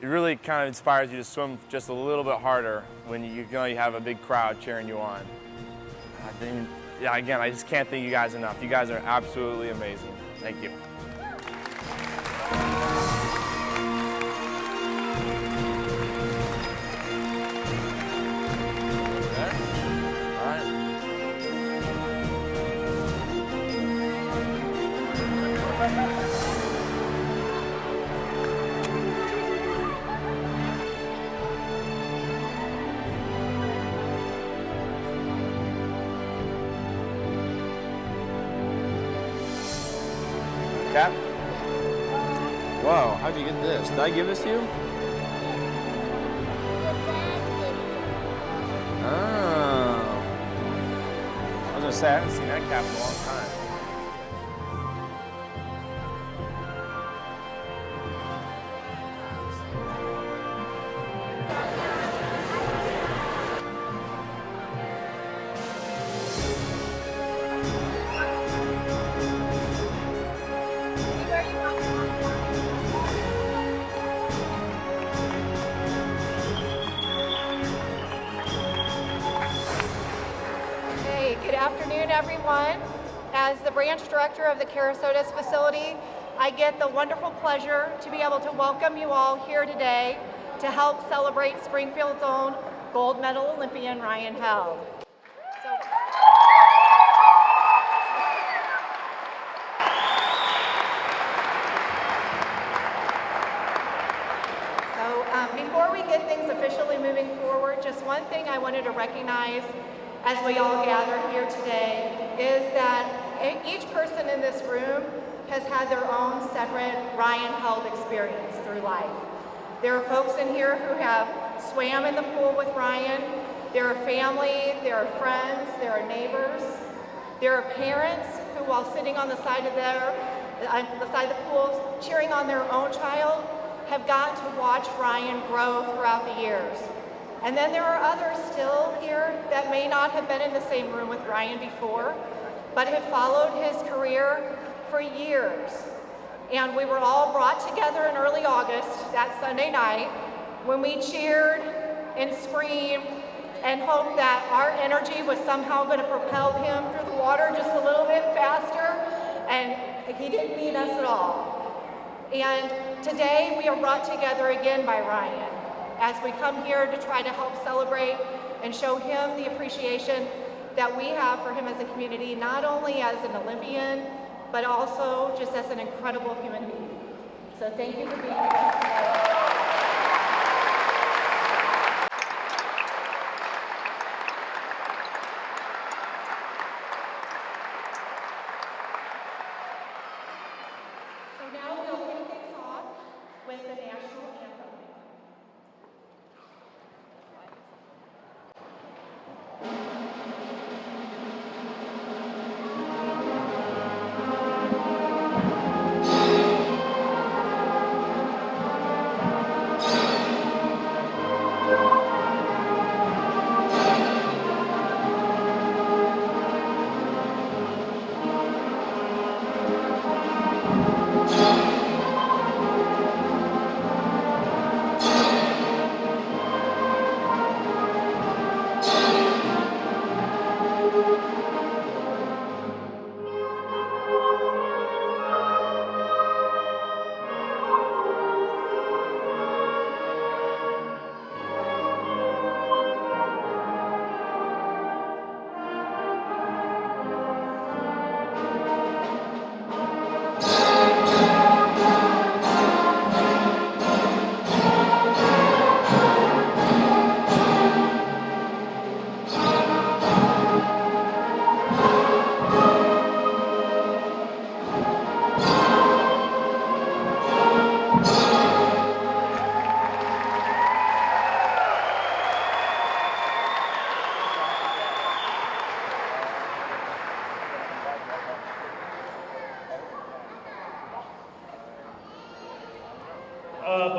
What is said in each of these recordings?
it really kind of inspires you to swim just a little bit harder when you know you have a big crowd cheering you on. Yeah, again, I just can't thank you guys enough. You guys are absolutely amazing. Thank you. Cap? Whoa, how'd you get this? Did I give this to you? Oh. I was gonna say, I haven't seen that cap in a long time. Good afternoon, everyone. As the branch director of the Carasotas facility, I get the wonderful pleasure to be able to welcome you all here today to help celebrate Springfield's own gold medal Olympian Ryan Held. Before we get things officially moving forward, just one thing I wanted to recognize as we all gather here today is that each person in this room has had their own separate Ryan Held experience through life. There are folks in here who have swam in the pool with Ryan. There are family, there are friends, there are neighbors. There are parents who, while sitting on the side of the pool cheering on their own child, have gotten to watch Ryan grow throughout the years. And then there are others still here that may not have been in the same room with Ryan before, but have followed his career for years. And we were all brought together in early August, that Sunday night, when we cheered and screamed and hoped that our energy was somehow going to propel him through the water just a little bit faster, and he didn't need us at all. And today we are brought together again by Ryan as we come here to try to help celebrate and show him the appreciation that we have for him as a community, not only as an Olympian, but also just as an incredible human being. So thank you for being with us today. So now we'll kick things off with the national anthem.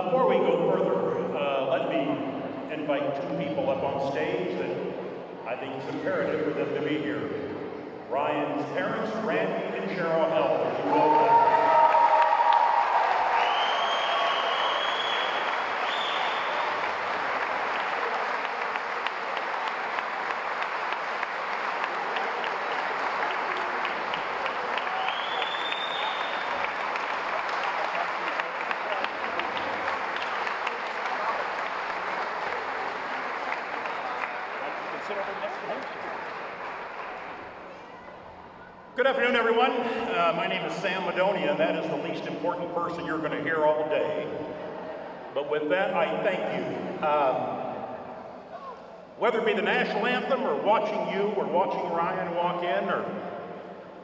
Before we go further, let me invite two people up on stage that I think it's imperative for them to be here. Ryan's parents, Randy and Cheryl Held, as you welcome. Good afternoon, everyone. My name is Sam Madonia, and that is the least important person you're going to hear all day. But with that, I thank you. Whether it be the national anthem, or watching you, or watching Ryan walk in, or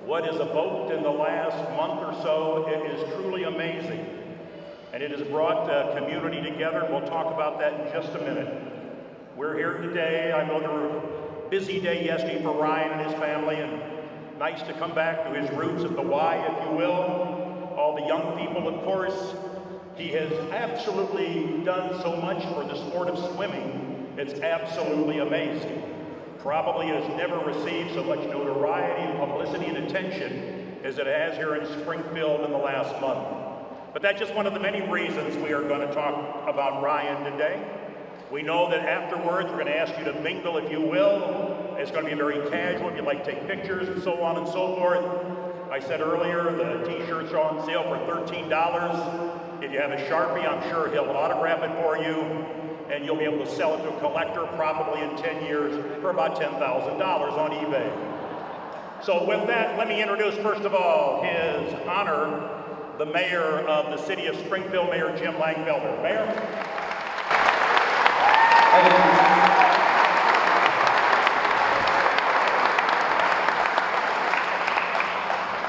what is evoked in the last month or so, it is truly amazing. And it has brought the community together. We'll talk about that in just a minute. We're here today. I know there was a busy day yesterday for Ryan and his family, and nice to come back to his roots at the Y, if you will. All the young people, of course. He has absolutely done so much for the sport of swimming. It's absolutely amazing. Probably has never received so much notoriety and publicity and attention as it has here in Springfield in the last month. But that's just one of the many reasons we are going to talk about Ryan today. We know that afterwards we're going to ask you to mingle, if you will. It's going to be very casual if you'd like to take pictures and so on and so forth. I said earlier, the t-shirts are on sale for $13. If you have a Sharpie, I'm sure he'll autograph it for you, and you'll be able to sell it to a collector probably in 10 years for about $10,000 on eBay. So with that, let me introduce first of all His Honor, the Mayor of the City of Springfield, Mayor Jim Langfelder. Mayor.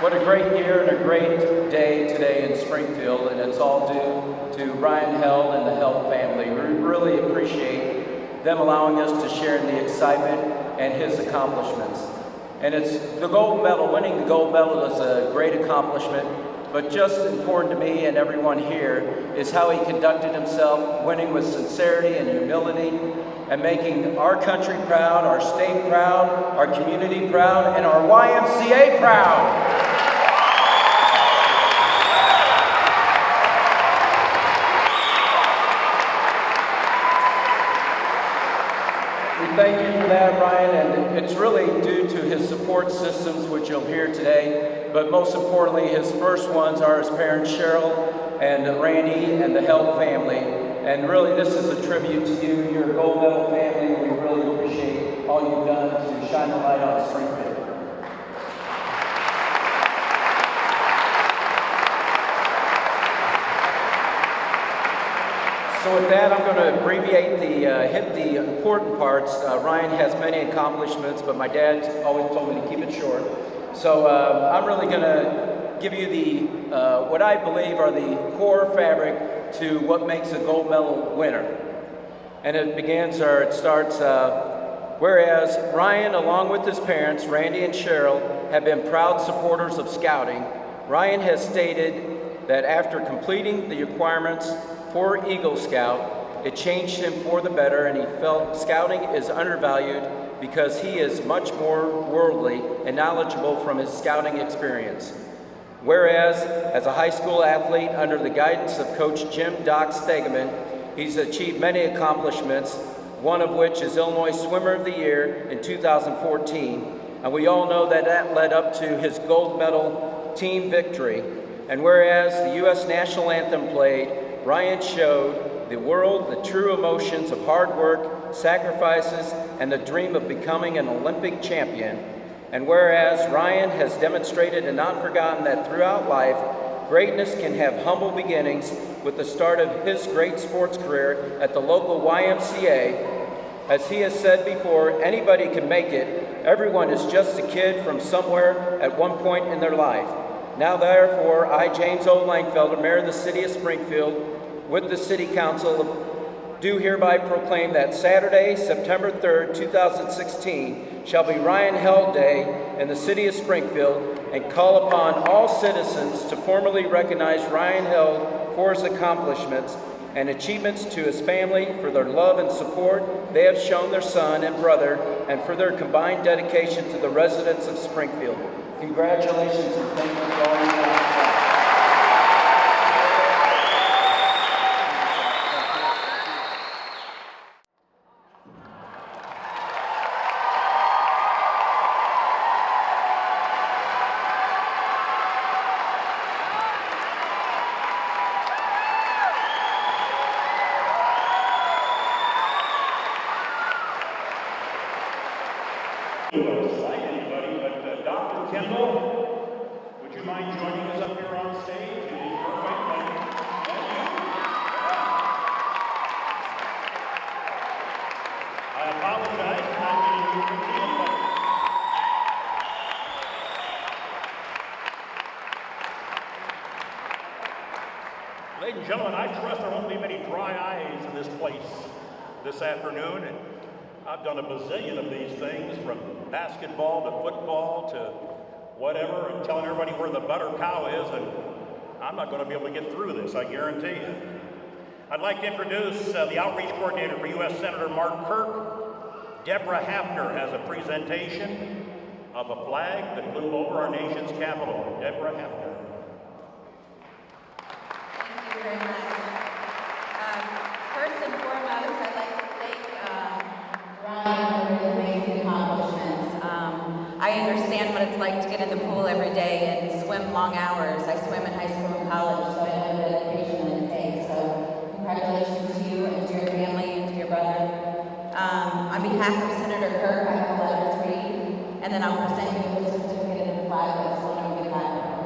What a great year and a great day today in Springfield, and it's all due to Ryan Held and the Held family. We really appreciate them allowing us to share in the excitement and his accomplishments. And it's the gold medal. Winning the gold medal is a great accomplishment, but just important to me and everyone here is how he conducted himself, winning with sincerity and humility, and making our country proud, our state proud, our community proud, and our YMCA proud. Thank you for that, Ryan, and it's really due to his support systems, which you'll hear today, but most importantly, his first ones are his parents, Cheryl and Randy, and the Held family. And really, this is a tribute to you, your gold medal family. We really appreciate all you've done to shine the light on Springfield. So with that, I'm going to abbreviate hit the important parts. Ryan has many accomplishments, but my dad always told me to keep it short. So I'm really going to give you the what I believe are the core fabric to what makes a gold medal winner. And it starts, whereas Ryan, along with his parents, Randy and Cheryl, have been proud supporters of scouting, Ryan has stated that after completing the requirements for Eagle Scout, it changed him for the better, and he felt scouting is undervalued because he is much more worldly and knowledgeable from his scouting experience. Whereas, as a high school athlete under the guidance of Coach Jim Doc Stegeman, he's achieved many accomplishments, one of which is Illinois Swimmer of the Year in 2014, and we all know that that led up to his gold medal team victory. And whereas the U.S. National Anthem played, Ryan showed the world the true emotions of hard work, sacrifices, and the dream of becoming an Olympic champion. And whereas Ryan has demonstrated and not forgotten that throughout life, greatness can have humble beginnings with the start of his great sports career at the local YMCA. As he has said before, anybody can make it. Everyone is just a kid from somewhere at one point in their life. Now therefore, I, James O. Langfelder, Mayor of the City of Springfield, with the City Council, do hereby proclaim that Saturday, September 3rd, 2016, shall be Ryan Held Day in the City of Springfield, and call upon all citizens to formally recognize Ryan Held for his accomplishments and achievements, to his family for their love and support they have shown their son and brother, and for their combined dedication to the residents of Springfield. Congratulations and thank you for all your time. Cite anybody, but Dr. Kendall, would you mind joining us up here on stage? It is your right leg. I apologize for not getting you revealed, but ladies and gentlemen, I trust there won't be many dry eyes in this place this afternoon. And I've done a bazillion of these things, from basketball to football to whatever, and telling everybody where the butter cow is, and I'm not going to be able to get through this, I guarantee you. I'd like to introduce the outreach coordinator for U.S. Senator Mark Kirk. Deborah Hafner has a presentation of a flag that flew over our nation's capital. Deborah Hafner. Thank you very much. First and foremost, I'd like to thank Ryan for his amazing accomplishments. I understand what it's like to get in the pool every day and swim long hours. I swim in high school and college, so I know the dedication that it takes. So congratulations to you and to your family and to your brother. On behalf of Senator Kirk, I have a letter to read, and then I'll present you with a certificate and the flag that's flown over the Capitol.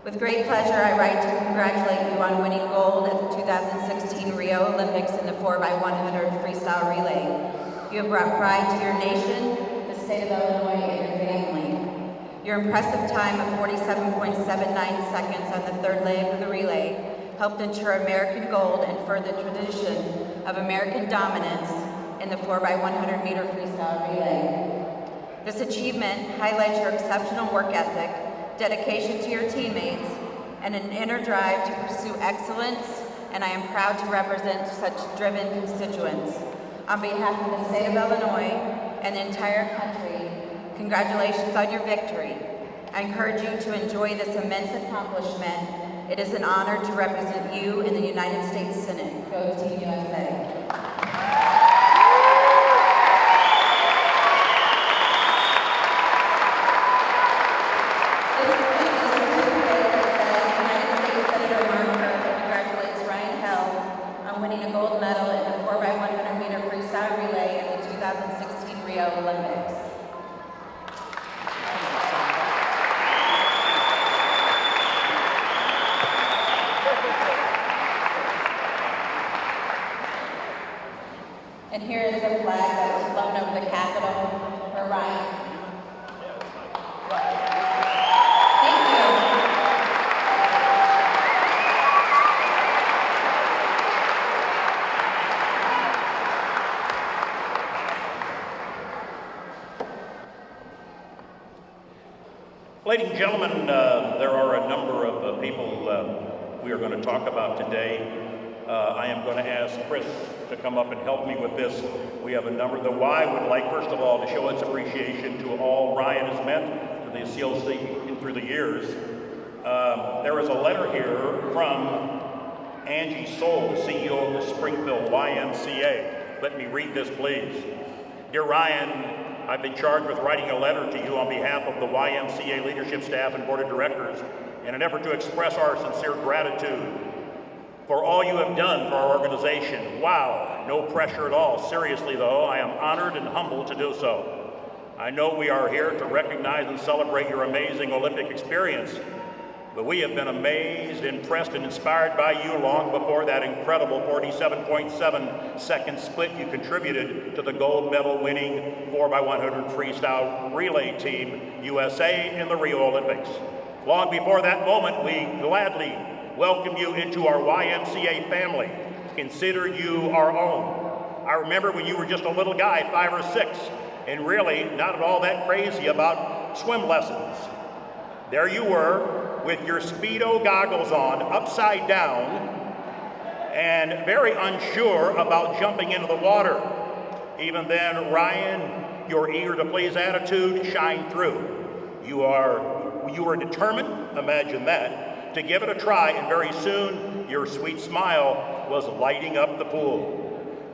With great pleasure, I write to congratulate you on winning gold at the 2016 Rio Olympics in the 4x100 freestyle relay. You have brought pride to your nation, the state of Illinois, and your family. Your impressive time of 47.79 seconds on the third leg of the relay helped ensure American gold and further tradition of American dominance in the 4x100 meter freestyle relay. This achievement highlights your exceptional work ethic, dedication to your teammates, and an inner drive to pursue excellence, and I am proud to represent such driven constituents. On behalf of the state of Illinois and the entire country, congratulations on your victory. I encourage you to enjoy this immense accomplishment. It is an honor to represent you in the United States Senate. Go Team USA. Winning a gold medal in the 4x100 meter freestyle relay at the 2016 Rio Olympics. And here is the flag that was flown over the Capitol for Ryan. Ladies and gentlemen, there are a number of people we are going to talk about today. I am going to ask Chris to come up and help me with this. We have a number. The Y would like, first of all, to show its appreciation to all Ryan has meant to the CLC through the years. There is a letter here from Angie Soul, the CEO of the Springfield YMCA. Let me read this, please. Dear Ryan, I've been charged with writing a letter to you on behalf of the YMCA leadership staff and board of directors in an effort to express our sincere gratitude for all you have done for our organization. Wow, no pressure at all. Seriously though, I am honored and humbled to do so. I know we are here to recognize and celebrate your amazing Olympic experience, but we have been amazed, impressed, and inspired by you long before that incredible 47.7 second split you contributed to the gold medal winning 4x100 freestyle relay team USA in the Rio Olympics. Long before that moment, we gladly welcome you into our YMCA family. Consider you our own. I remember when you were just a little guy, 5 or 6, and really not at all that crazy about swim lessons. There you were, with your Speedo goggles on, upside down, and very unsure about jumping into the water. Even then, Ryan, your eager to please attitude shined through. You were determined, imagine that, to give it a try, and very soon your sweet smile was lighting up the pool.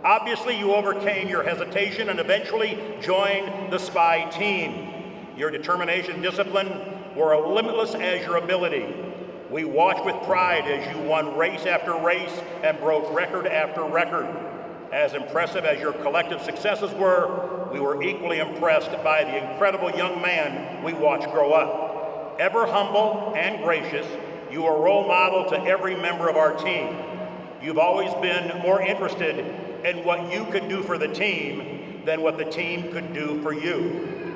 Obviously, you overcame your hesitation and eventually joined the SPY team. Your determination and discipline were as limitless as your ability. We watched with pride as you won race after race and broke record after record. As impressive as your collective successes were, we were equally impressed by the incredible young man we watched grow up. Ever humble and gracious, you are a role model to every member of our team. You've always been more interested in what you could do for the team than what the team could do for you.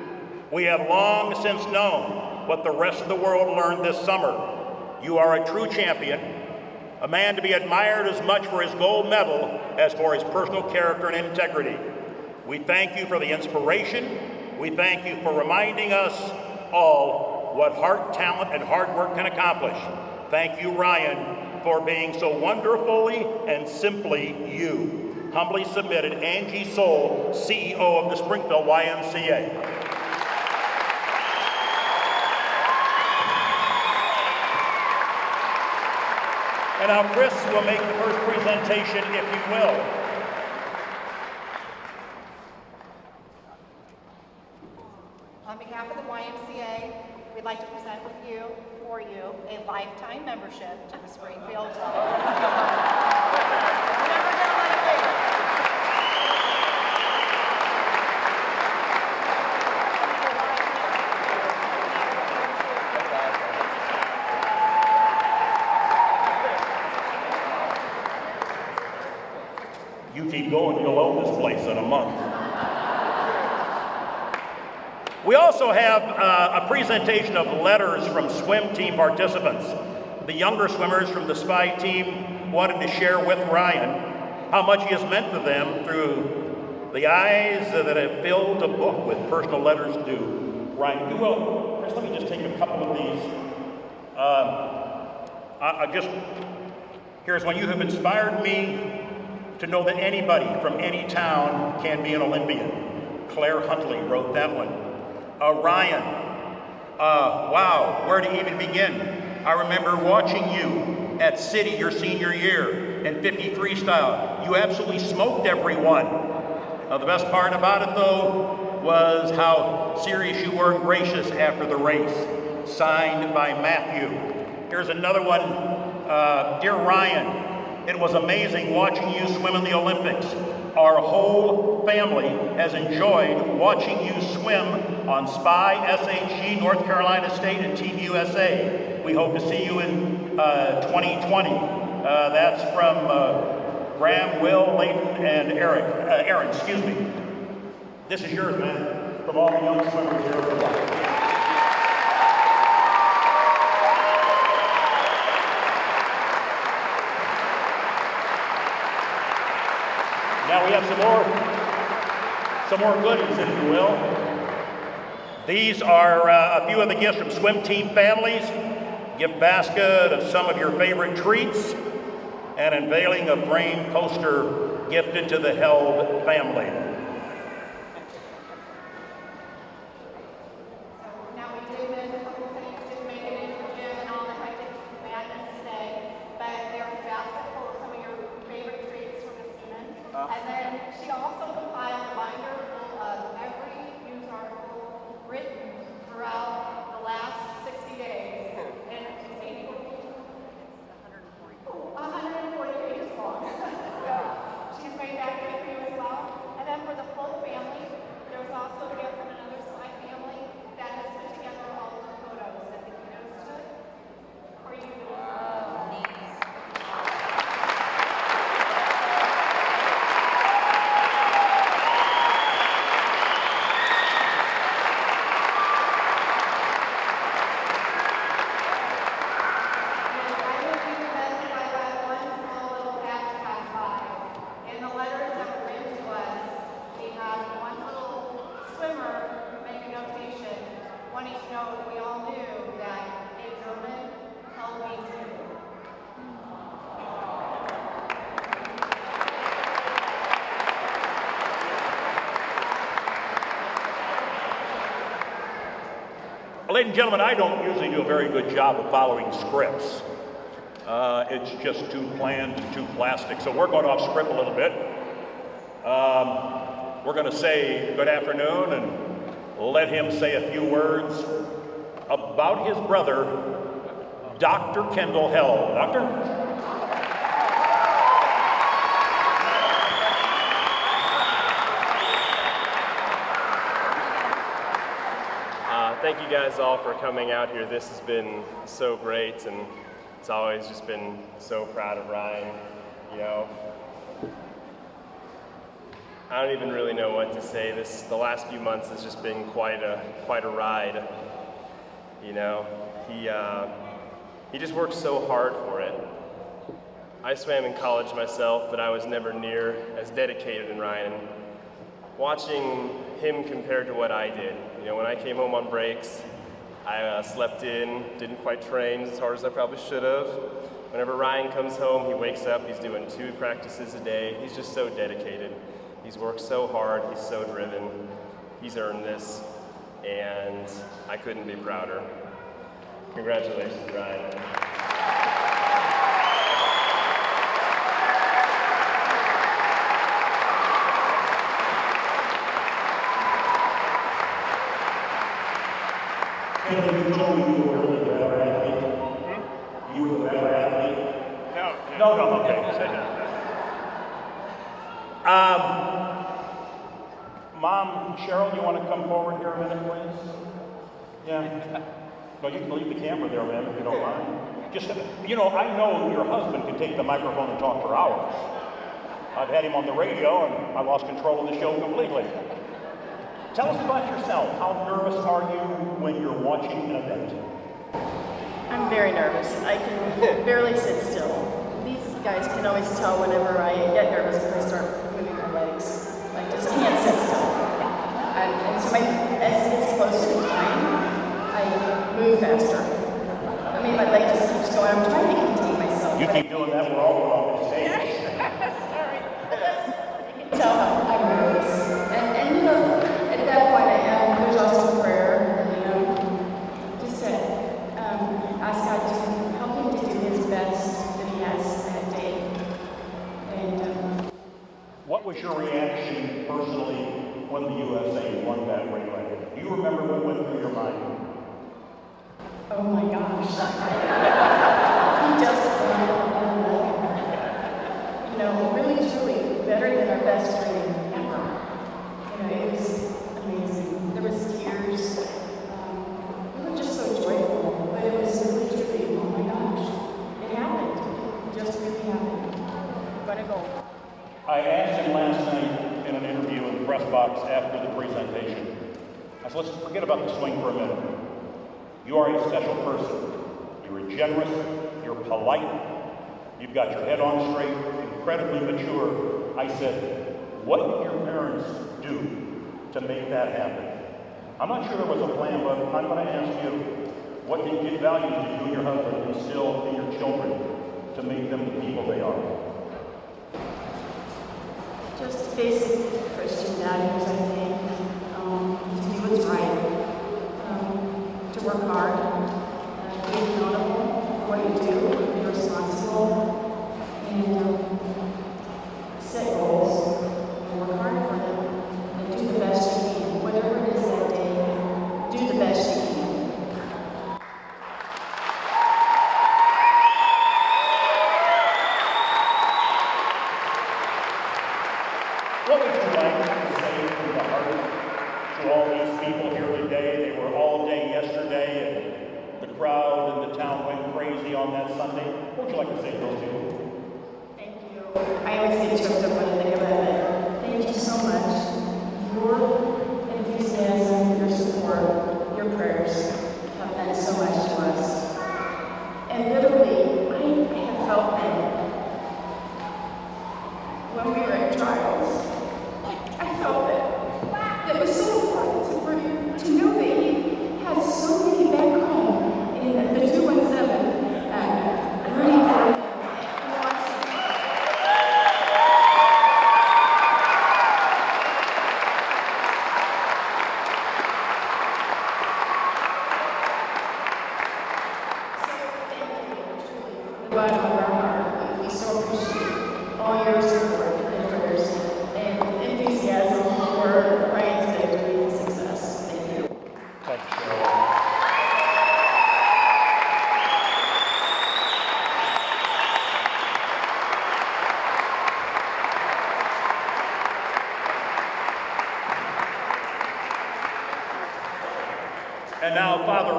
We have long since known what the rest of the world learned this summer. You are a true champion, a man to be admired as much for his gold medal as for his personal character and integrity. We thank you for the inspiration. We thank you for reminding us all what heart, talent, and hard work can accomplish. Thank you, Ryan, for being so wonderfully and simply you. Humbly submitted, Angie Soul, CEO of the Springfield YMCA. And now Chris will make the first presentation, if you will. On behalf of the YMCA, we'd like to present for you, a lifetime membership to the Springfield YMCA. We're never gonna let it wait. You keep going, you'll own this place in a month. We also have a presentation of letters from swim team participants. The younger swimmers from the SPY team wanted to share with Ryan how much he has meant to them through the eyes that have filled a book with personal letters to Ryan. If you will, Chris, let me just take a couple of these. Here's one. You have inspired me to know that anybody from any town can be an Olympian. Claire Huntley wrote that one. Ryan, wow, where to even begin? I remember watching you at City your senior year in 50 freestyle. You absolutely smoked everyone. The best part about it, though, was how serious you were and gracious after the race. Signed by Matthew. Here's another one. Dear Ryan, it was amazing watching you swim in the Olympics. Our whole family has enjoyed watching you swim on SPY, SHG, North Carolina State, and Team USA. We hope to see you in 2020. That's from Graham, Will, Layton, and Aaron, excuse me. This is yours, man, from all the young swimmers here at the block. Now we have some more goodies, if you will. These are a few of the gifts from swim team families. Gift basket of some of your favorite treats, and unveiling a framed poster gifted to the Held family. Now we did miss a couple things, didn't make it into the gym and all the hectic madness today, but there's a basket full of some of your favorite treats from Miss Newman. And then she also compiled a binder full of every news article written throughout the last 60 days. And it's 84 pages. 140 pages long. So she's made that gift for you as well. And then for the full family, there was also a gift from another SPY family that has put together all of the photos that the kiddos took for you. Wanting to know if we all knew that a German held me too. Well, ladies and gentlemen, I don't usually do a very good job of following scripts. It's just too planned and too plastic. So we're going off script a little bit. We're going to say good afternoon and let him say a few words about his brother, Dr. Kendall Held. Doctor? thank you guys all for coming out here. This has been so great, and it's always just been so proud of Ryan. You know, I don't even really know what to say. The last few months has just been quite a ride. You know, he just worked so hard for it. I swam in college myself, but I was never near as dedicated as Ryan. Watching him compared to what I did, you know, when I came home on breaks, I slept in, didn't quite train as hard as I probably should have. Whenever Ryan comes home, he wakes up, he's doing 2 practices a day. He's just so dedicated. He's worked so hard, he's so driven. He's earned this, and I couldn't be prouder. Congratulations, Ryan. You told me you were really a better athlete. You were a better athlete. No, okay. Say Mom, Cheryl, you want to come forward here a minute, please? Yeah. No, you can leave the camera there, ma'am, if you don't mind. Just, you know, I know your husband can take the microphone and talk for hours. I've had him on the radio, and I lost control of the show completely. Tell us about yourself. How nervous are you when you're watching an event? I'm very nervous. I can barely sit still. These guys can always tell whenever I get nervous because I start moving my legs. I just can't sit still. And so as it gets closer to time, I move faster. I mean, my leg just keeps going. I'm trying to contain myself. You keep doing that, we're all on the stage. Sorry. You can tell I'm nervous. And you know, at that point, there's also prayer, you know, just to ask God to help him to do his best that he has that day. And what was your reaction personally when the USA won that relay? Do you remember what went through your mind? oh my gosh, he just won on nothing. You know, really, truly better than our best dream ever. You know, it was amazing. There was tears. We were just so joyful, but it was really, truly, oh my gosh, it happened. It just really happened. We're gonna go. I asked him last night in an interview in the press box after the presentation. I said, let's forget about the swing for a minute. You are a special person. You're generous, you're polite, you've got your head on straight, incredibly mature. I said, what did your parents do to make that happen? I'm not sure there was a plan, but I'm going to ask you, what values did you and your husband instill in your children to make them the people they are? Just basic Christian values, I think. To do what's right. To work hard. Be accountable for what you do. Be responsible. And set goals. And work hard for them. And do the best you can. Whatever it is that day, do the best you can. What would you like to say from the heart to all these people here today? They were all day yesterday, and the crowd and the town went crazy on that Sunday. What would you like to say to those people? Thank you. I always get choked up when I think about it. Thank you so much. Your enthusiasm, your support, your prayers have meant so much to us. And literally, I have felt that when we were at trials. I felt that it was so important for you to know that he has so many back home in the 217 rooting for him and watching. So thank you, truly, from the bottom of our heart. We so appreciate all your support and prayers. And now Father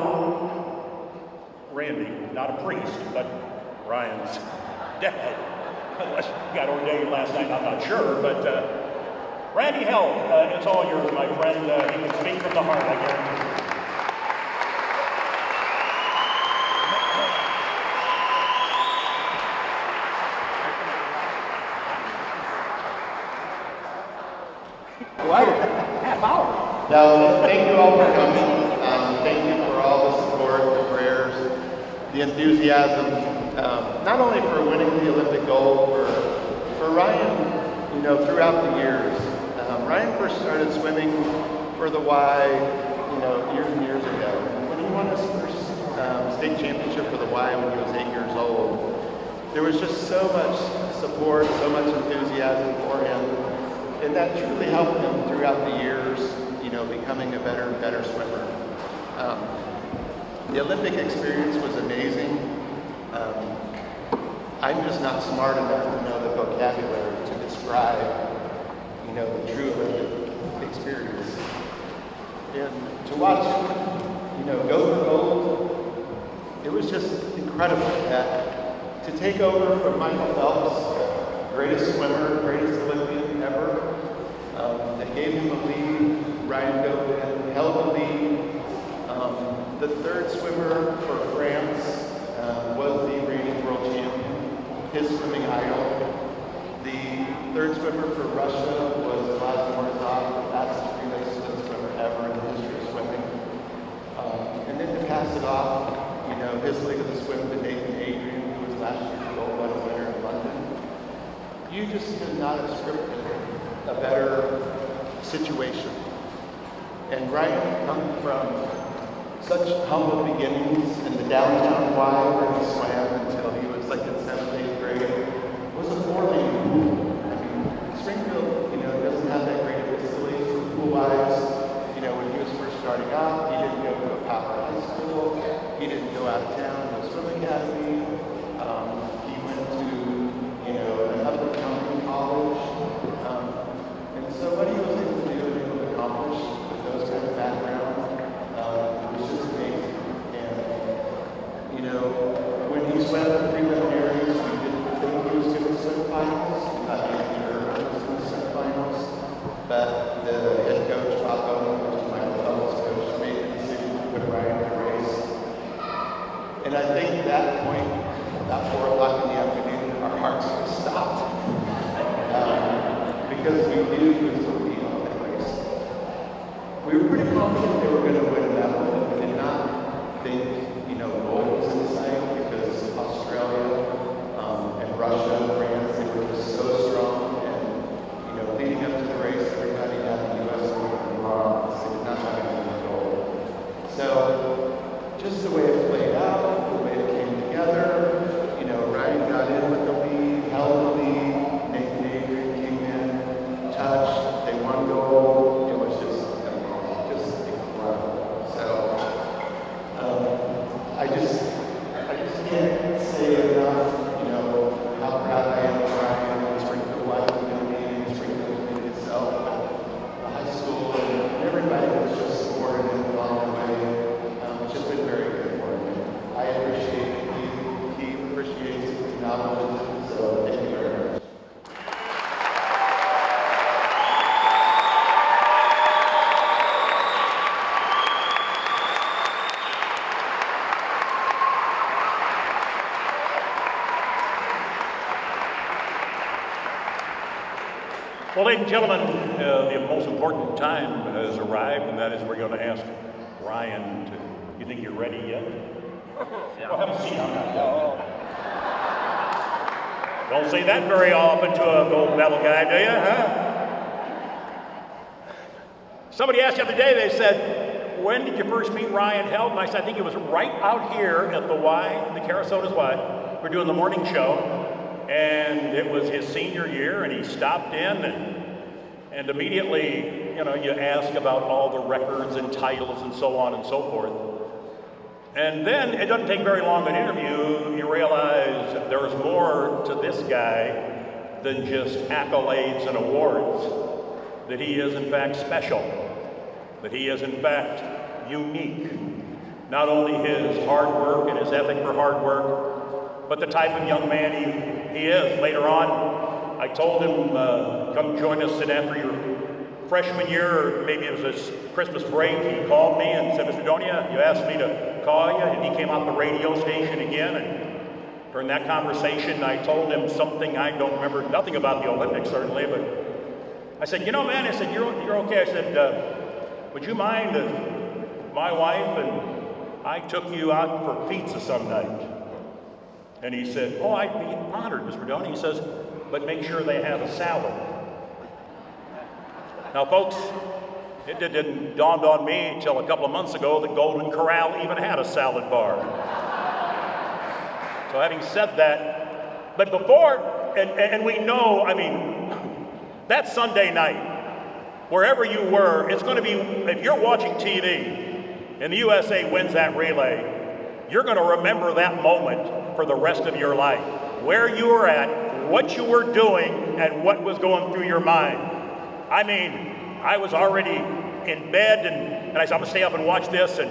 Randy, not a priest, but Ryan's dad, unless he got ordained last night, I'm not sure, but Randy Held, it's all yours, my friend. He can speak from the heart, I guarantee. Now, thank you all for coming. Thank you for all the support, the prayers, the enthusiasm, not only for winning the Olympic gold, for Ryan, throughout the years. Ryan first started swimming for the Y, years and years ago. When he won his first state championship for the Y when he was 8 years old, there was just so much support, so much enthusiasm for him, and that truly helped him throughout the years, becoming a better and better swimmer. The Olympic experience was amazing. I'm just not smart enough to know the vocabulary to describe, the true Olympic experience. And to watch, go for gold, it was just incredible that to take over from Michael Phelps, greatest swimmer, greatest Olympian ever, that gave him a lead. Ryan dove in, held the lead. The third swimmer for France was the reigning world champion, his swimming idol. The third swimmer for Russia was Vladimir Morzov, the fastest relay swimmer ever in the history of swimming. And then to pass it off, his leg of the swim to Nathan Adrian, who was last year's gold medal winner in London. You just could not have scripted a better situation. And Ryan, coming from such humble beginnings in the downtown Y where he swam until he was like in 7th, 8th grade, was a 4-lane pool. I mean, Springfield, doesn't have that great of facilities pool-wise. When he was first starting out, he didn't go to a power high school. He didn't go out of town to a swim academy. He went to, an up-and-coming college. And so what he was able to do and able to accomplish with those kind of backgrounds was just amazing. And, when he swam the preliminaries, we didn't think he was going to swim finals. We thought he was going to swim finals. But the head coach, Bob Bowman, which is Michael Phelps' coach, made the decision to put Ryan in the race. And I think at that point, about 4 o'clock in the afternoon, our hearts just stopped. Because we knew he was going to be on that race. We were pretty confident they were going to win that one. We did not think, gold was in sight because Australia and Russia and France, they were just so strong. And, leading up to the race, everybody had the U.S. and bronze. They did not have any gold. So, just the way it played out, the way it came together, Ryan got in with the lead, held the lead, Nathan Adrian came in, touched, they won gold. It was just incredible. So, I just can't say enough, how proud I am of Ryan and Springfield Y community and Springfield community itself, the high school, and everybody that's just supported him along the way. It's just been very good for him. I appreciate it. He appreciates it, acknowledges it. So thank you very much. Well, ladies and gentlemen, the most important time has arrived, and that is we're going to ask Ryan to, you think you're ready yet? Well, have a seat on that. Don't say that very often to a gold medal guy, do you, huh? Somebody asked the other day, they said, when did you first meet Ryan Held? And I said, I think it was right out here at the Y, the Carasotas Y. We're doing the morning show. And it was his senior year, and he stopped in, and immediately, you ask about all the records and titles and so on and so forth. And then it doesn't take very long an interview, you realize there's more to this guy than just accolades and awards, that he is in fact special, that he is in fact unique. not only his hard work and his ethic for hard work, but the type of young man he is. Later on, I told him, come join us after your freshman year, or maybe it was his Christmas break. He called me and said, Mr. Donia, you asked me to call you, and he came out the radio station again, and during that conversation, I told him something. I don't remember nothing about the Olympics, certainly, but I said, you know, man, I said, you're okay. I said, would you mind if my wife and I took you out for pizza some night? And he said, oh, I'd be honored, Mr. Donia. He says, but make sure they have a salad. Now, folks, it didn't dawn on me until a couple of months ago that Golden Corral even had a salad bar. So having said that, but before, and we know, I mean, that Sunday night, wherever you were, it's going to be, if you're watching TV and the USA wins that relay, you're going to remember that moment for the rest of your life. Where you were at, what you were doing, and what was going through your mind. I mean, I was already in bed, and I said, I'm going to stay up and watch this, and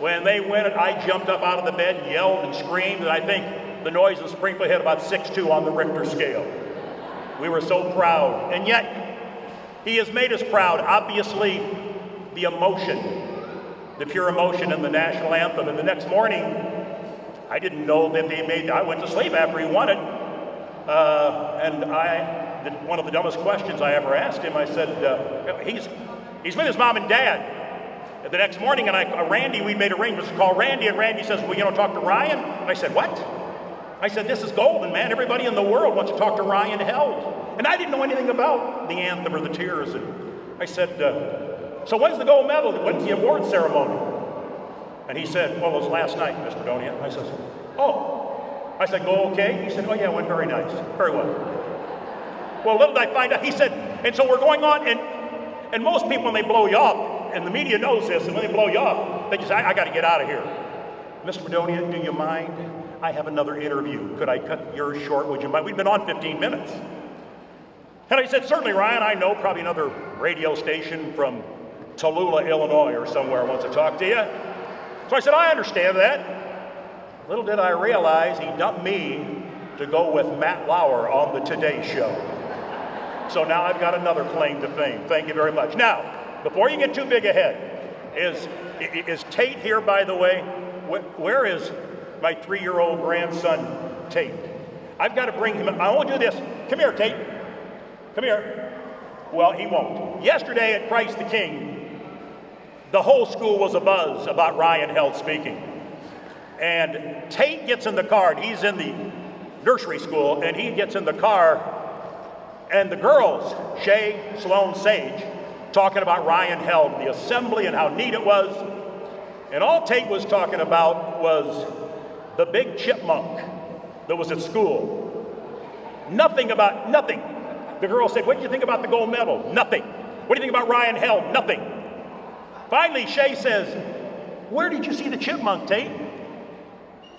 when they win it, I jumped up out of the bed, yelled and screamed, and I think the noise in Springfield hit about 6.2 on the Richter scale. We were so proud, and yet he has made us proud. Obviously, the emotion, the pure emotion in the national anthem. And the next morning, I didn't know that I went to sleep after he won it, and one of the dumbest questions I ever asked him, I said, he's with his mom and dad. The next morning, and Randy, we made arrangements to call Randy, and Randy says, well, talk to Ryan? And I said, what? I said, this is golden, man. Everybody in the world wants to talk to Ryan Held. And I didn't know anything about the anthem or the tears. And I said, so when's the gold medal? When's the award ceremony? And he said, well, it was last night, Mr. Donia. I said, oh. I said, go okay? He said, oh yeah, it went very nice. Very well. Well, little did I find out, he said, and so we're going on, and most people, when they blow you up, and the media knows this, and when they blow you up, they just say, I got to get out of here. Mr. Donia, do you mind? I have another interview. Could I cut yours short? Would you mind? We've been on 15 minutes. And I said, certainly, Ryan. I know probably another radio station from Tallulah, Illinois, or somewhere wants to talk to you. So I said, I understand that. Little did I realize he dumped me to go with Matt Lauer on the Today Show. So now I've got another claim to fame. Thank you very much. Now, before you get too big ahead, is Tate here, by the way? Where is my 3-year-old grandson, Tate? I've got to bring him. I want to do this. Come here, Tate. Come here. Well, he won't. Yesterday at Christ the King, the whole school was abuzz about Ryan Held speaking. And Tate gets in the car, and he's in the nursery school, and he gets in the car, and the girls, Shay, Sloan, Sage, talking about Ryan Held, the assembly, and how neat it was. And all Tate was talking about was the big chipmunk that was at school. Nothing. The girl said, what did you think about the gold medal? Nothing. What do you think about Ryan Held? Nothing. Finally, Shay says, where did you see the chipmunk, Tate?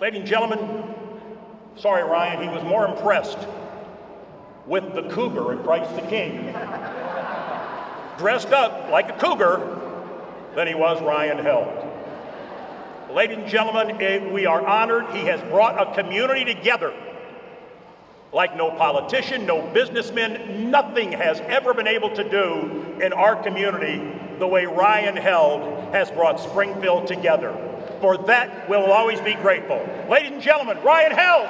Ladies and gentlemen, sorry, Ryan, he was more impressed with the cougar in Christ the King, dressed up like a cougar, than he was Ryan Held. Ladies and gentlemen, we are honored. He has brought a community together like no politician, no businessman, nothing has ever been able to do in our community the way Ryan Held has brought Springfield together. For that, we'll always be grateful. Ladies and gentlemen, Ryan Held.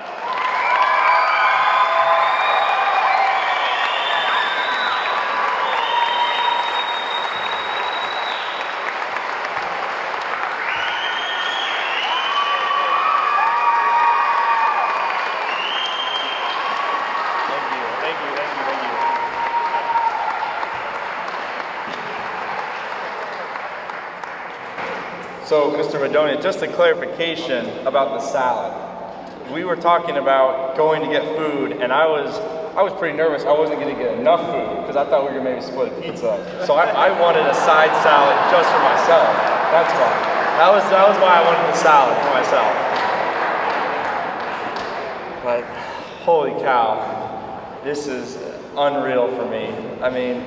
So, Mr. Madonia, just a clarification about the salad. We were talking about going to get food, and I was pretty nervous I wasn't going to get enough food because I thought we were going to maybe split a pizza. So I wanted a side salad just for myself. That's why. That was why I wanted the salad for myself. But holy cow, this is unreal for me. I mean,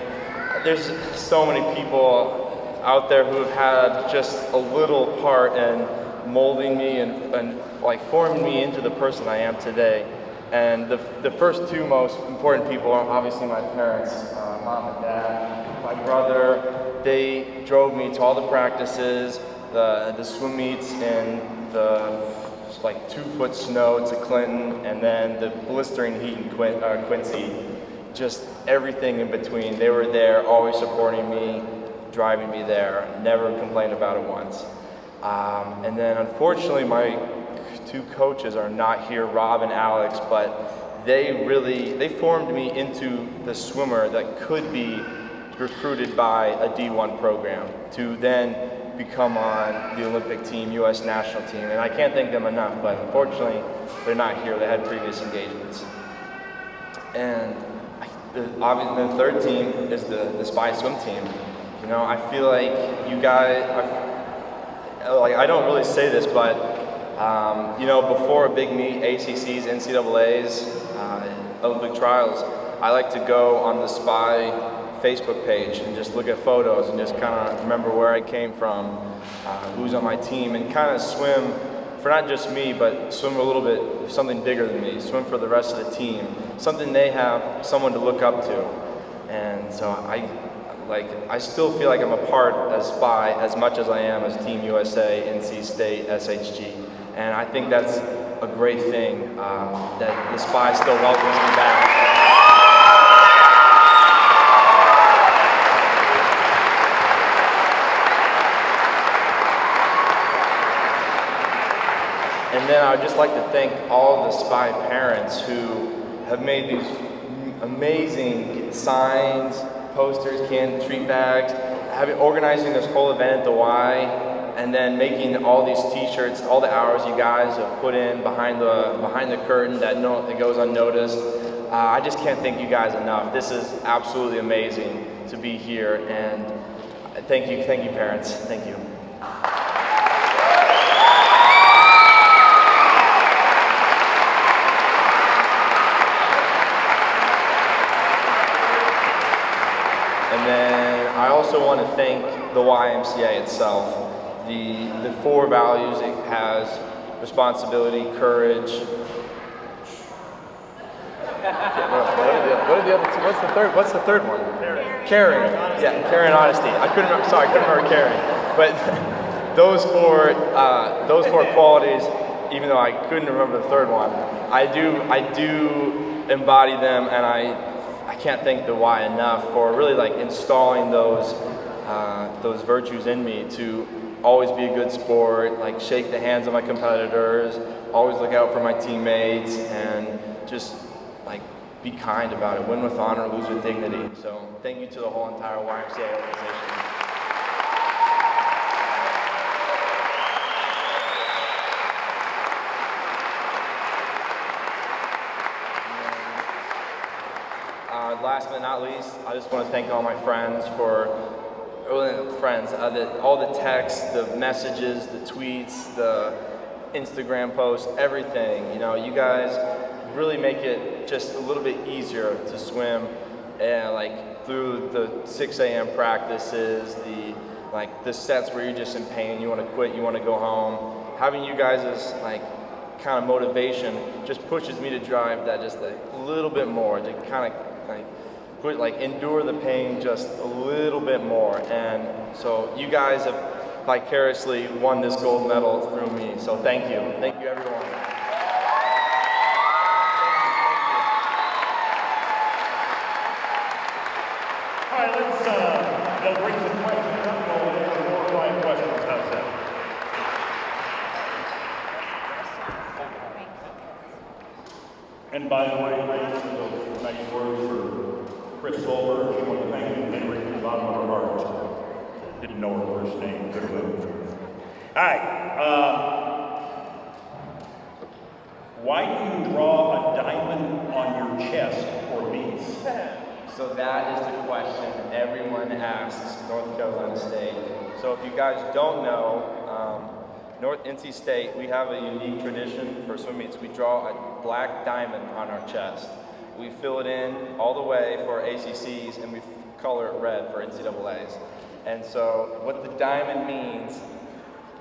there's so many people out there who have had just a little part in molding me and like forming me into the person I am today. And the first two most important people are obviously my parents, mom and dad, my brother. They drove me to all the practices, the swim meets in the like 2-foot snow to Clinton, and then the blistering heat in Quincy. Just everything in between. They were there, always supporting me, driving me there, never complained about it once. And then unfortunately my two coaches are not here, Rob and Alex, but they formed me into the swimmer that could be recruited by a D1 program to then become on the Olympic team, US national team. And I can't thank them enough, but unfortunately they're not here. They had previous engagements. And obviously the third team is the Spy swim team. You know, I feel like you guys, I don't really say this, but you know, before a big meet, ACCs, NCAAs, Olympic trials, I like to go on the Spy Facebook page and just look at photos and just kind of remember where I came from, who's on my team, and kind of swim for not just me, but swim a little bit, something bigger than me, swim for the rest of the team, something they have, someone to look up to. And so I still feel like I'm a part of Spy as much as I am as Team USA, NC State, SHG. And I think that's a great thing, that the Spy still welcomes me back. And then I would just like to thank all of the Spy parents who have made these amazing signs, posters, canned treat bags, organizing this whole event at the Y, and then making all these t-shirts, all the hours you guys have put in behind the curtain that goes unnoticed. I just can't thank you guys enough. This is absolutely amazing to be here, and thank you parents, thank you. And then I also want to thank the YMCA itself. The 4 values it has: responsibility, courage. What are the other two? What's the third one? Caring. Yeah, caring and honesty. I couldn't remember caring. But those four qualities, even though I couldn't remember the third one, I do embody them, and I can't thank the Y enough for really like installing those virtues in me to always be a good sport, like shake the hands of my competitors, always look out for my teammates, and just like be kind about it, win with honor, lose with dignity. So thank you to the whole entire YMCA organization. Last but not least, I just want to thank all my friends for, all the texts, the messages, the tweets, the Instagram posts, everything. You know, you guys really make it just a little bit easier to swim, and like through the 6 a.m. practices, the sets where you're just in pain, you want to quit, you want to go home. Having you guys as like kind of motivation just pushes me to drive that just a little bit more, to kind of endure the pain just a little bit more. And so you guys have vicariously won this gold medal through me. So thank you everyone. All right, let's bring some questions up. We'll 4 or 5 questions. How's that? And by the way, thanks for those nice words for Chris Solberg. I want to thank you, Henry, from the bottom of our hearts. Didn't know her first name. Good move. All right. Why do you draw a diamond on your chest for meets? So that is the question everyone asks North Carolina State. So if you guys don't know, NC State, we have a unique tradition for swim meets. We draw a black diamond on our chest. We fill it in all the way for ACCs, and we color it red for NCAAs. And so what the diamond means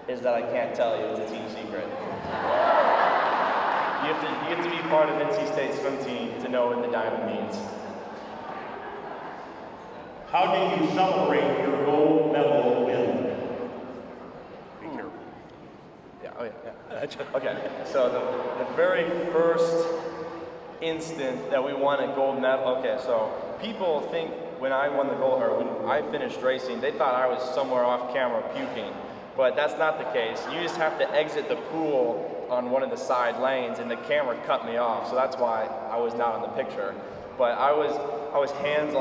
is that I can't tell you. It's a team secret. You have to be part of NC State swim team to know what the diamond means. How did you celebrate your gold medal win? Be careful. Yeah, oh yeah. Okay, so the very first instant that we won a gold medal, okay, so people think when I won the gold, or when I finished racing, they thought I was somewhere off camera puking, but that's not the case. You just have to exit the pool on one of the side lanes, and the camera cut me off, so that's why I was not in the picture. But I was hands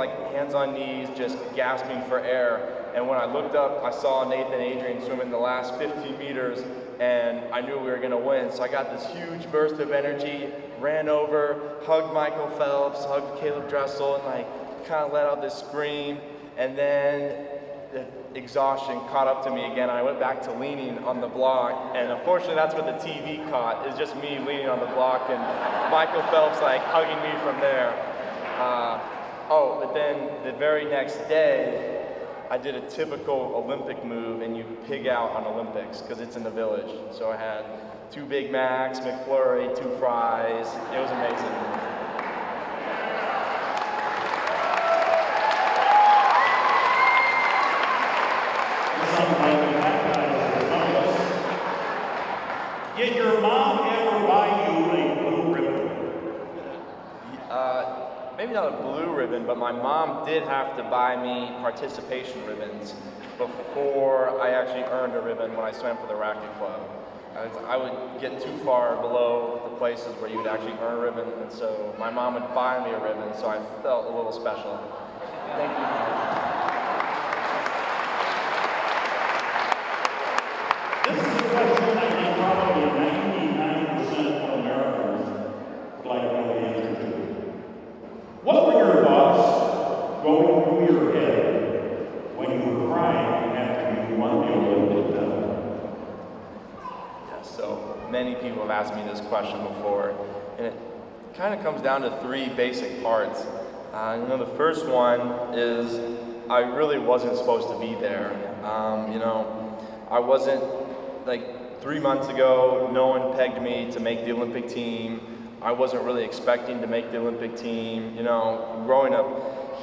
on knees, just gasping for air. And when I looked up, I saw Nathan and Adrian swimming the last 15 meters, and I knew we were gonna win. So I got this huge burst of energy, ran over, hugged Michael Phelps, hugged Caleb Dressel, and like kind of let out this scream. And then the exhaustion caught up to me again. I went back to leaning on the block, and unfortunately that's what the TV caught, is just me leaning on the block and Michael Phelps like hugging me from there. But then the very next day, I did a typical Olympic move, and you pig out on Olympics because it's in the village. So I had 2 Big Macs, McFlurry, 2 fries. It was amazing. Did your mom ever buy you a blue ribbon? Maybe not a blue ribbon, but my mom did have to buy me participation ribbons before I actually earned a ribbon when I swam for the Racket Club. I would get too far below the places where you would actually earn a ribbon, and so my mom would buy me a ribbon, so I felt a little special. Thank you. This is a question I think probably 99% of Americans would like to know the answer to. What were your thoughts going through your head when you were crying after you won the Olympic medal? Yeah, so many people have asked me this question before, and it kind of comes down to 3 basic parts. The first one is I really wasn't supposed to be there. I wasn't, like 3 months ago, no one pegged me to make the Olympic team. I wasn't really expecting to make the Olympic team. Growing up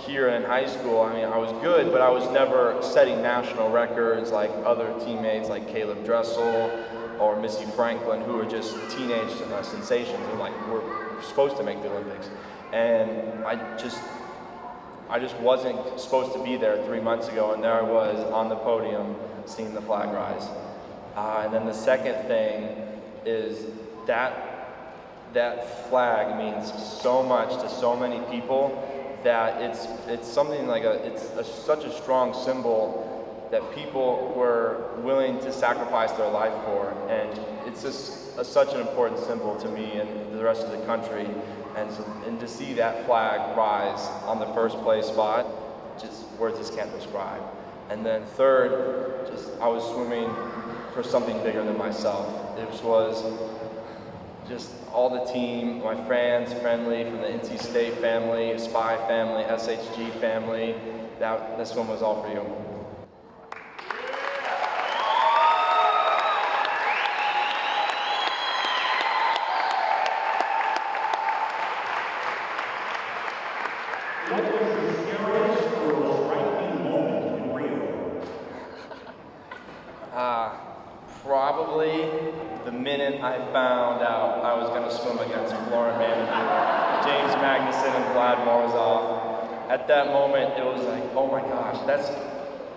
here in high school, I was good, but I was never setting national records like other teammates like Caleb Dressel or Missy Franklin, who were just teenage sensations and were supposed to make the Olympics. And I just wasn't supposed to be there 3 months ago, and there I was on the podium seeing the flag rise. And then the second thing is that flag means so much to so many people that it's something like such a strong symbol that people were willing to sacrifice their life for, and it's just such an important symbol to me and the rest of the country, and to see that flag rise on the first place spot, words just can't describe. And then third, I was swimming for something bigger than myself. It was just all the team, my friends, friendly from the NC State family, SPY family, SHG family. This one was all for you. What was your scariest or most frightening moment in Rio? Probably the minute I found out I was going to swim against Florent Manadou, James Magnuson, and Vlad Morozov. At that moment, it was like, oh my gosh,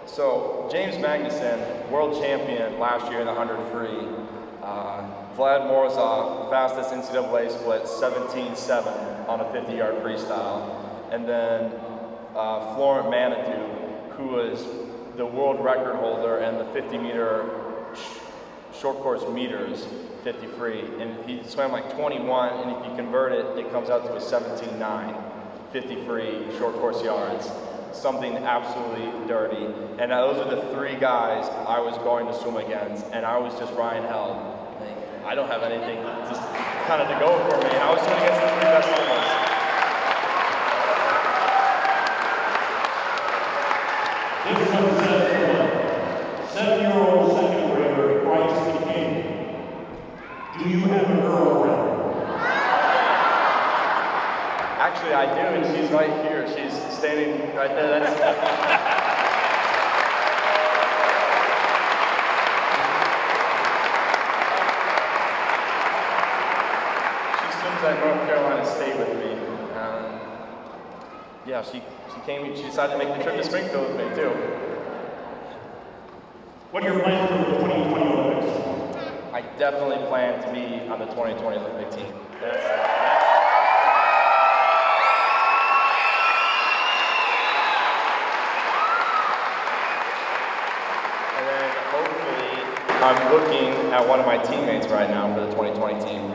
so James Magnuson, world champion last year in the 100 free. Vlad Morozov, fastest NCAA split, 17.7 on a 50-yard freestyle. And then Florent Manadou, who was the world record holder and the 50-meter short course meters, 50 free, and he swam like 21, and if you convert it, it comes out to a 17.9, 50 free short course yards, something absolutely dirty. And those are the 3 guys I was going to swim against, and I was just Ryan Held. I don't have anything just kind of to go for me, and I was swimming against the 3 best swimmers. This one says, 7-year-old second grader Actually, I do, and she's right here. She's standing right there. That's she swims at North Carolina State with me. Yeah, she decided to make the trip to Springfield with me too. What are your plans for the 2020 Olympics? I definitely plan to be on the 2020 Olympic team. And then hopefully, I'm looking at one of my teammates right now for the 2020 team.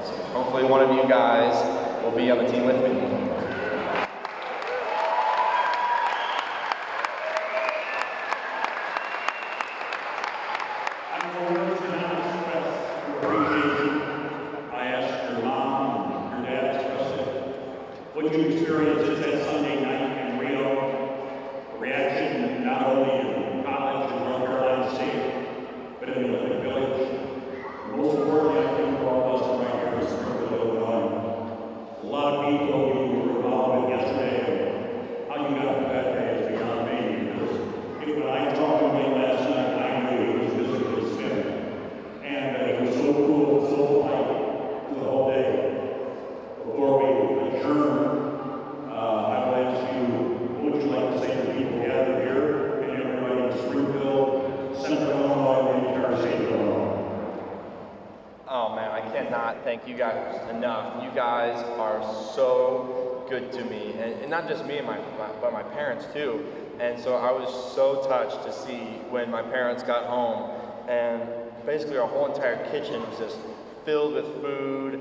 So hopefully one of you guys will be on the team with me. What you experienced that Sunday night in Rio, a reaction not only in college and North Carolina State, but in the Olympic Village. And most importantly, I think for all of us right here in Springfield, Illinois, a lot of people who were involved with yesterday, how you got to that day is beyond me. Because when I talked to him last night, I knew he was physically fit. And it was so cool, so polite the whole day. Before we adjourn, I will ask you, what would you like to say to the people gathered here and everybody in Springfield, Central Illinois, and the entire state of Illinois? Oh man, I cannot thank you guys enough. You guys are so good to me, and not just me, but my parents too. And so I was so touched to see when my parents got home, and basically our whole entire kitchen was just filled with food,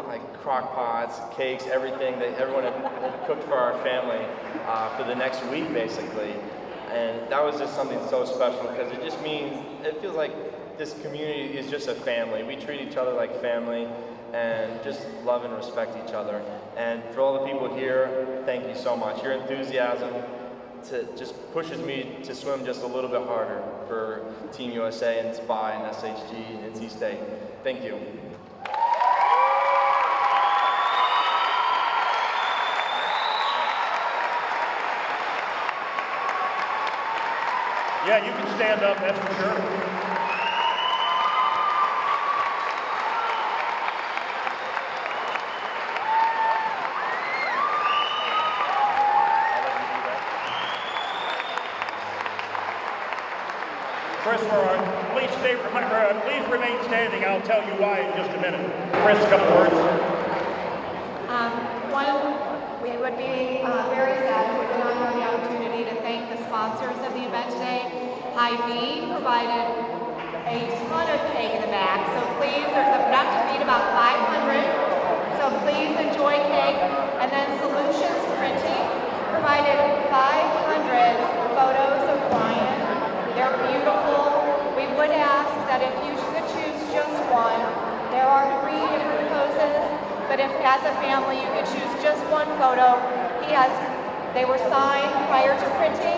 like crock pots, cakes, everything that everyone had cooked for our family for the next week, basically. And that was just something so special because it just means, it feels like this community is just a family. We treat each other like family and just love and respect each other. And for all the people here, thank you so much. Your enthusiasm just pushes me to swim just a little bit harder for Team USA and SPY and SHG and NC State. Thank you. Yeah, you can stand up, that's for sure. Chris, please remain standing. I'll tell you why in just a minute. Chris, a couple words. We would be very sad if we did not have the opportunity to thank the sponsors of the event today. Hy-Vee provided a ton of cake in the back, so please, there's enough to feed about 500, so please enjoy cake. And then Solutions Printing provided 500 photos of Ryan. They're beautiful. We would ask that if you could choose just one, there are 3 different poses, but if as a family you could choose just one photo, they were signed prior to printing.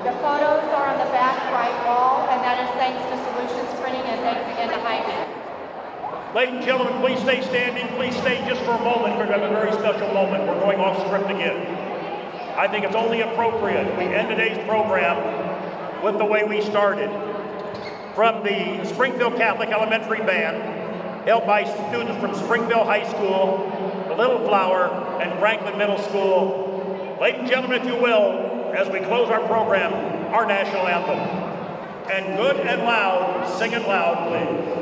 The photos are on the back right wall, and that is thanks to Solutions Printing and thanks again to Hy-Vee. Ladies and gentlemen, please stay standing. Please stay just for a moment because we have a very special moment. We're going off script again. I think it's only appropriate we end today's program with the way we started. From the Springfield Catholic Elementary Band, held by students from Springfield High School, the Little Flower, and Franklin Middle School. Ladies and gentlemen, if you will, as we close our program, our national anthem. And good and loud, sing it loud, please.